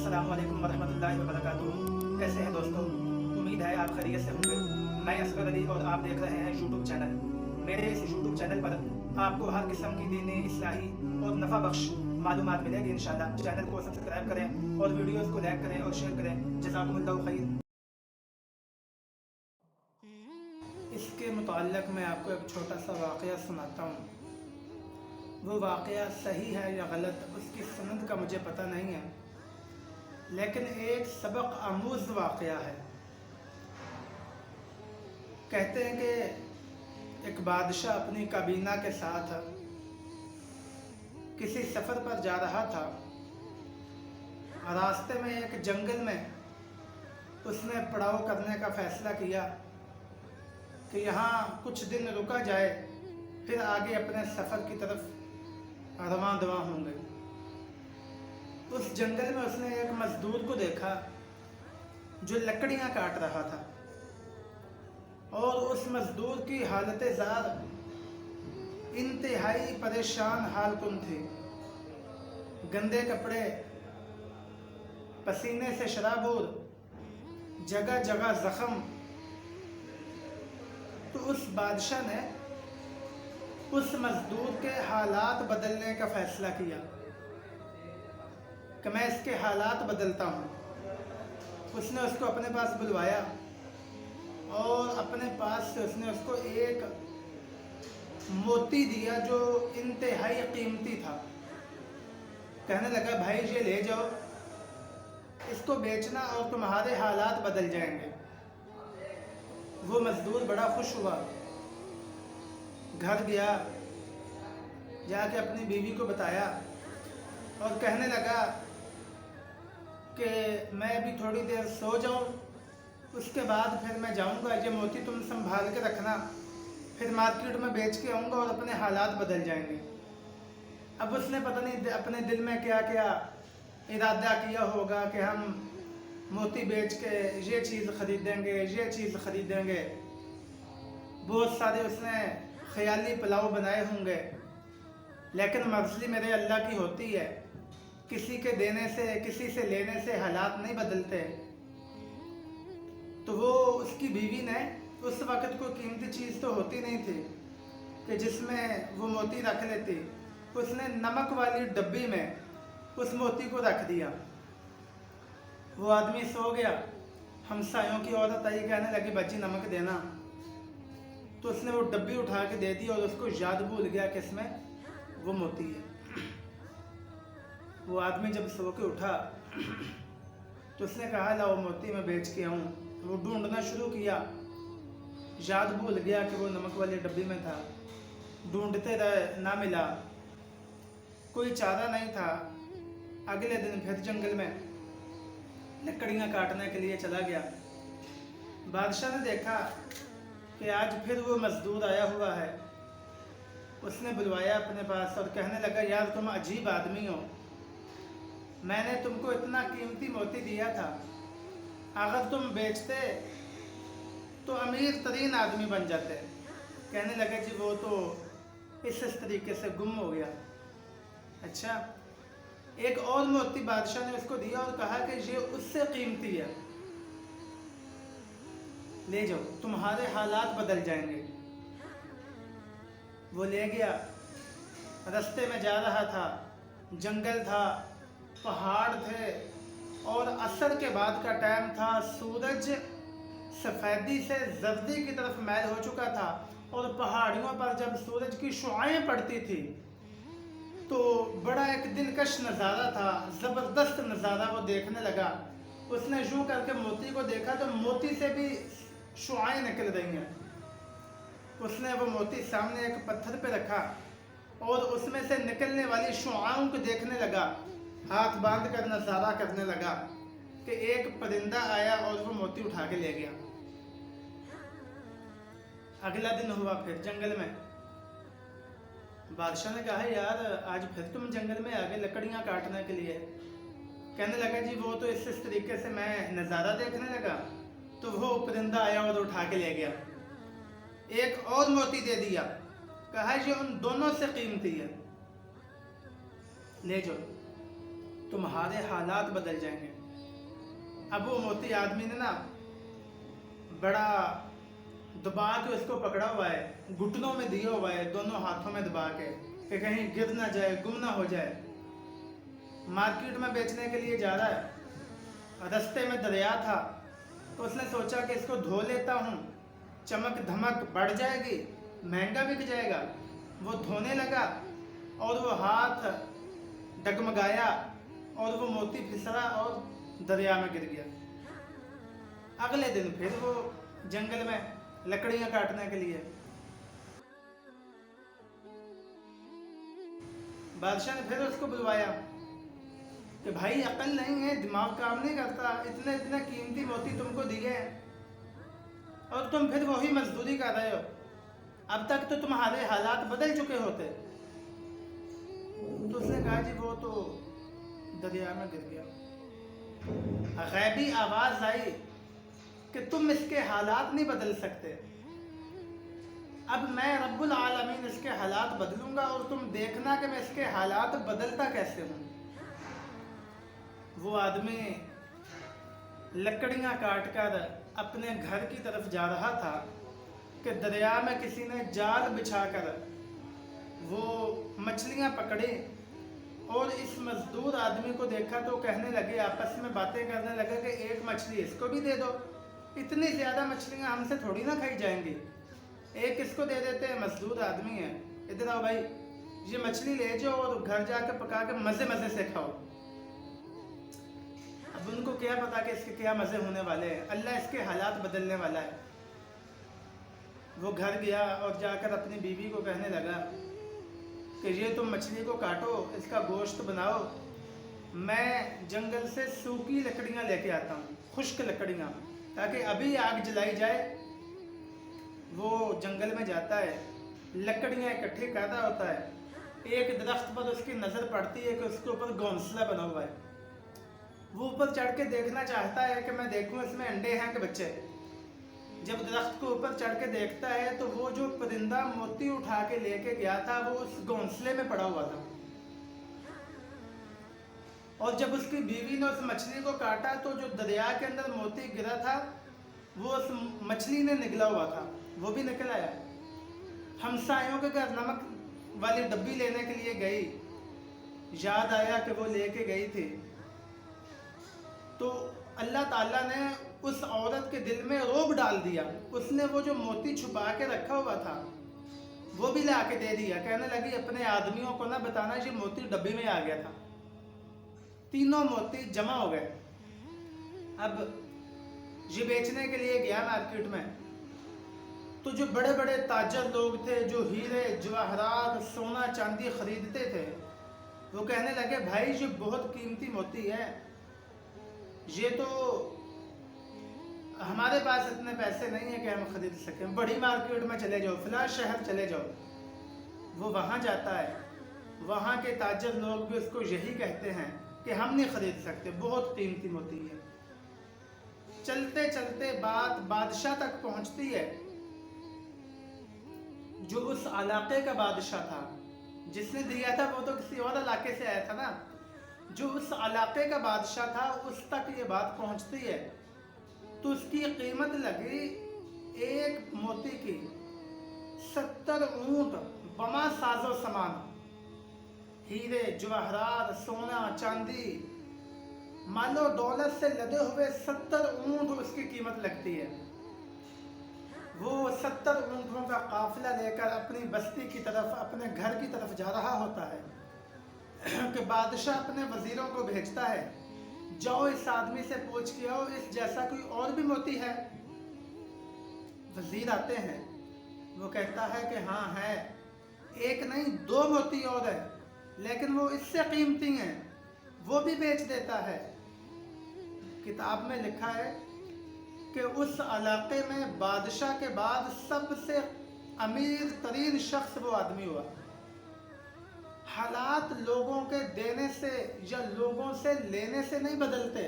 अस्सलामु अलैकुम वरहमतुल्लाहि वबरकातुहू। कैसे हैं दोस्तों? उम्मीद है आप खैरियत से होंगे। मैं असगर अली और आप देख रहे हैं यूट्यूब चैनल। मेरे इस यूट्यूब चैनल पर आपको हर किस्म की दीनी, इस्लाही और नफ़ा बख्श मालूमात मिलेगी इंशाल्लाह। चैनल को सब्सक्राइब करें और वीडियोज़ को लाइक करें और शेयर करें। जज़ाकुमुल्लाहु खैर। इसके मुताल्लिक़ मैं आपको एक छोटा सा वाक़या सुनाता हूँ। वो वाक़या सही है या गलत उसकी सनद का मुझे पता नहीं है, लेकिन एक सबक आमूज़ वाक़या है। कहते हैं कि एक बादशाह अपनी काबीना के साथ किसी सफ़र पर जा रहा था। रास्ते में एक जंगल में उसने पड़ाव करने का फ़ैसला किया कि यहाँ कुछ दिन रुका जाए, फिर आगे अपने सफ़र की तरफ रवां दवां होंगे। उस जंगल में उसने एक मजदूर को देखा जो लकड़ियाँ काट रहा था, और उस मजदूर की हालत ज़ार इंतहाई परेशान हालकुन थी। गंदे कपड़े, पसीने से शराबूर, जगह जगह ज़ख्म। तो उस बादशाह ने उस मजदूर के हालात बदलने का फ़ैसला किया कि मैं इसके हालात बदलता हूँ। उसने उसको अपने पास बुलवाया और अपने पास से उसने उसको एक मोती दिया जो इंतहाई कीमती था। कहने लगा, भाई ये ले जाओ, इसको बेचना और तुम्हारे हालात बदल जाएंगे। वो मजदूर बड़ा खुश हुआ, घर गया, जाके अपनी बीवी को बताया और कहने लगा कि मैं भी थोड़ी देर सो जाऊं, उसके बाद फिर मैं जाऊंगा। ये मोती तुम संभाल के रखना, फिर मार्केट में बेच के आऊँगा और अपने हालात बदल जाएंगे। अब उसने पता नहीं अपने दिल में क्या क्या इरादा किया होगा कि हम मोती बेच के ये चीज़ ख़रीदेंगे, ये चीज़ ख़रीदेंगे। बहुत सारे उसने ख़याली पुलाव बनाए होंगे, लेकिन मर्ज़ी मेरे अल्लाह की होती है। किसी के देने से, किसी से लेने से हालात नहीं बदलते। तो वो उसकी बीवी ने, उस वक़्त कोई कीमती चीज़ तो होती नहीं थी कि जिसमें वो मोती रख लेती। उसने नमक वाली डब्बी में उस मोती को रख दिया। वो आदमी सो गया। हमसायों की औरत आई, कहने लगी, बच्ची नमक देना। तो उसने वो डब्बी उठा के दे दी और उसको याद भूल गया कि इसमें वो मोती है। वो आदमी जब सो के उठा तो उसने कहा, लाओ मोती मैं बेच के आऊँ। वो ढूंढना शुरू किया, याद भूल गया कि वो नमक वाली डब्बी में था। ढूंढते रहे, ना मिला, कोई चारा नहीं था। अगले दिन फिर जंगल में लकड़ियाँ काटने के लिए चला गया। बादशाह ने देखा कि आज फिर वो मजदूर आया हुआ है। उसने बुलवाया अपने पास और कहने लगा, यार तुम अजीब आदमी हो, मैंने तुमको इतना कीमती मोती दिया था, अगर तुम बेचते तो अमीर तरीन आदमी बन जाते। कहने लगे, जी वो तो इस तरीके से गुम हो गया। अच्छा, एक और मोती बादशाह ने उसको दिया और कहा कि ये उससे कीमती है, ले जाओ, तुम्हारे हालात बदल जाएंगे। वो ले गया। रास्ते में जा रहा था, जंगल था, पहाड़ थे और असर के बाद का टाइम था। सूरज सफ़ेदी से जर्दी की तरफ मैल हो चुका था और पहाड़ियों पर जब सूरज की शुआएं पड़ती थी तो बड़ा एक दिलकश नज़ारा था, ज़बरदस्त नज़ारा वो देखने लगा। उसने यूँ करके मोती को देखा तो मोती से भी शुआएं निकल रही हैं। उसने वो मोती सामने एक पत्थर पे रखा और उसमें से निकलने वाली शुआओं को देखने लगा। हाथ बांध कर नज़ारा करने लगा कि एक परिंदा आया और वो मोती उठा के ले गया। अगला दिन हुआ फिर जंगल में। बादशाह ने कहा, यार आज फिर तुम जंगल में आ गए लकड़ियाँ काटने के लिए। कहने लगा, जी वो तो इस तरीके से मैं नज़ारा देखने लगा तो वो परिंदा आया और उठा के ले गया। एक और मोती दे दिया, कहा ये उन दोनों से कीमती है, ले जाओ। तुम्हारे हालात बदल जाएंगे। अब वो मोती आदमी ने ना बड़ा दबा के उसको पकड़ा हुआ है, घुटनों में दिया हुआ है, दोनों हाथों में दबा के, कि कहीं गिर ना जाए, गुम ना हो जाए। मार्केट में बेचने के लिए जा रहा है, रास्ते में दरिया था, तो उसने सोचा कि इसको धो लेता हूँ, चमक धमक बढ़ जाएगी, महंगा बिक जाएगा। वो धोने लगा और वो हाथ डगमगाया और वो मोती फिसला और दरिया में गिर गया। अगले दिन फिर वो जंगल में लकड़ियां काटने के लिए। बादशाह ने फिर उसको बुलवाया कि भाई अकल नहीं है, दिमाग काम नहीं करता, इतने इतने कीमती मोती तुमको दिए हैं और तुम फिर वही मजदूरी कर रहे हो। अब तक तो तुम्हारे हालात बदल चुके होते। तो उसने कहा जी वो तो दरिया में गिर गया। गैबी आवाज आई कि तुम इसके हालात नहीं बदल सकते, अब मैं रब्बुल आलमीन इसके हालात बदलूंगा और तुम देखना कि मैं इसके हालात बदलता कैसे हूँ। वो आदमी लकड़ियाँ काट कर अपने घर की तरफ जा रहा था कि दरिया में किसी ने जाल बिछाकर वो मछलियाँ पकड़ी और इस मजदूर आदमी को देखा तो कहने लगे, आपस में बातें करने लगे कि एक मछली इसको भी दे दो, इतनी ज़्यादा मछलियाँ हमसे थोड़ी ना खाई जाएंगी, एक इसको दे देते हैं, मजदूर आदमी है, इधर आओ भाई, ये मछली ले जाओ और घर जाकर पका के मज़े मज़े से खाओ। अब उनको क्या पता कि इसके क्या मज़े होने वाले हैं, अल्लाह इसके हालात बदलने वाला है। वो घर गया और जाकर अपनी बीवी को कहने लगा कि ये तुम मछली को काटो, इसका गोश्त बनाओ, मैं जंगल से सूखी लकड़ियाँ लेके आता हूँ, खुश्क लकड़ियाँ, ताकि अभी आग जलाई जाए। वो जंगल में जाता है, लकड़ियाँ इकट्ठी कर रहा होता है, एक दरख्त पर उसकी नज़र पड़ती है कि उसके ऊपर घोंसला बना हुआ है। वो ऊपर चढ़ के देखना चाहता है कि मैं देखूं इसमें अंडे हैं कि बच्चे। जब दरख्त को ऊपर चढ़ के देखता है तो वो जो परिंदा मोती उठा के लेके गया था वो उस घोंसले में पड़ा हुआ था। और जब उसकी बीवी ने उस मछली को काटा तो जो दरिया के अंदर मोती गिरा था वो उस मछली ने निगला हुआ था, वो भी निकल आया। हमसायों के घर नमक वाली डब्बी लेने के लिए गई, याद आया कि वो लेके गई थी, तो अल्लाह ताला ने उस औरत के दिल में रोब डाल दिया। उसने वो जो मोती छुपा के रखा हुआ था वो भी ला के दे दिया। कहने लगी अपने आदमियों को ना बताना ये मोती डब्बी में आ गया था। तीनों मोती जमा हो गए। अब ये बेचने के लिए गया मार्केट में, तो जो बड़े बड़े ताजर लोग थे जो हीरे जवाहरात सोना चांदी खरीदते थे, वो कहने लगे भाई ये बहुत कीमती मोती है, ये तो हमारे पास इतने पैसे नहीं है कि हम खरीद सकें, बड़ी मार्केट में चले जाओ, फिलहाल शहर चले जाओ। वो वहाँ जाता है, वहाँ के ताजर लोग भी उसको यही कहते हैं कि हम नहीं खरीद सकते, बहुत कीमती मोती है। चलते चलते बात बादशाह तक पहुँचती है। जो उस इलाके का बादशाह था, जिसने दिया था वो तो किसी और इलाके से आया था ना, जो उस इलाके का बादशाह था उस तक ये बात पहुंचती है। तो उसकी कीमत लगी एक मोती की 70 ऊंट बमा साजो सामान, हीरे जवाहरात सोना चांदी मालो दौलत से लदे हुए 70 ऊंट उसकी कीमत लगती है। वो 70 ऊंटों का काफिला लेकर अपनी बस्ती की तरफ, अपने घर की तरफ जा रहा होता है कि बादशाह अपने वजीरों को भेजता है, जाओ इस आदमी से पूछ के आओ इस जैसा कोई और भी मोती है। वजीर आते हैं, वो कहता है कि हाँ है, एक नहीं 2 मोती और है, लेकिन वो इससे कीमती हैं, वो भी बेच देता है। किताब में लिखा है कि उस इलाके में बादशाह के बाद सबसे अमीर तरीन शख्स वो आदमी हुआ। हालात लोगों के देने से या लोगों से लेने से नहीं बदलते,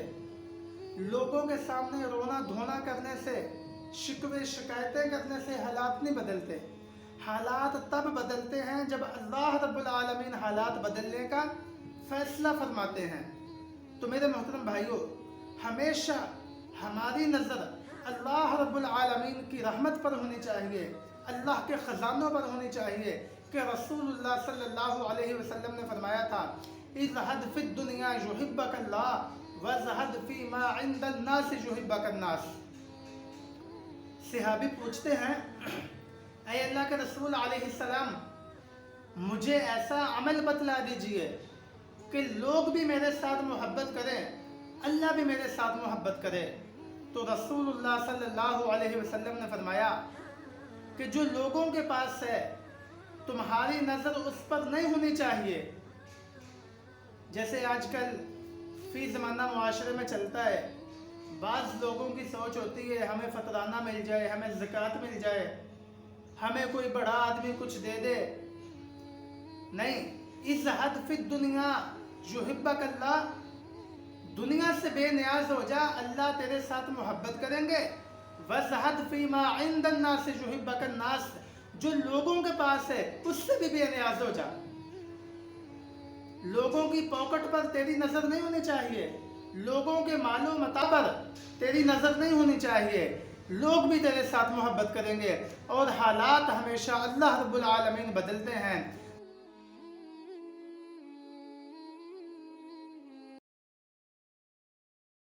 लोगों के सामने रोना धोना करने से, शिकवे शिकायतें करने से हालात नहीं बदलते। हालात तब बदलते हैं जब अल्लाह रब्बुल आलमीन हालात बदलने का फैसला फरमाते हैं। तो मेरे मोहतरम भाइयों, हमेशा हमारी नज़र अल्लाह रब्बुल आलमीन की रहमत पर होनी चाहिए, अल्लाह के ख़ज़ानों पर होनी चाहिए कि रसूलुल्लाह सल्लल्लाहु अलैहि वसल्लम ने फरमाया था, इज़हद फ़िद दुनिया युहिब्बकल्लाह वज़हद फ़ीमा इंदन्नास युहिब्बकन्नास। सहाबी पूछते हैं, ऐ अल्लाह के रसूल अलैहिस्सलाम, मुझे ऐसा अमल बतला दीजिए कि लोग भी मेरे साथ मोहब्बत करें, अल्लाह भी मेरे साथ मोहब्बत करे। तो रसूलुल्लाह सल्लल्लाहु अलैहि वसल्लम ने फरमाया कि जो लोगों के पास है तुम्हारी नज़र उस पर नहीं होनी चाहिए। जैसे आजकल फी ज़माना मुआशरे में चलता है, बाज़ लोगों की सोच होती है हमें फ़तराना मिल जाए, हमें ज़कात मिल जाए, हमें कोई बड़ा आदमी कुछ दे दे। नहीं, इज़हद फ़िद दुनिया युहिब्बकल्लाह, दुनिया से बेनियाज हो जा, अल्लाह तेरे साथ मोहब्बत करेंगे। वज़हद फ़ीमा इंदन्नास युहिब्बकन्नास, जो लोगों के पास है उससे भी बेनियाज हो जा। लोगों की पॉकेट पर तेरी नज़र नहीं होनी चाहिए, लोगों के मालो मता पर तेरी नज़र नहीं होनी चाहिए। लोग भी तेरे साथ मोहब्बत करेंगे। और हालात हमेशा अल्लाह रब्बुल आलमीन बदलते हैं।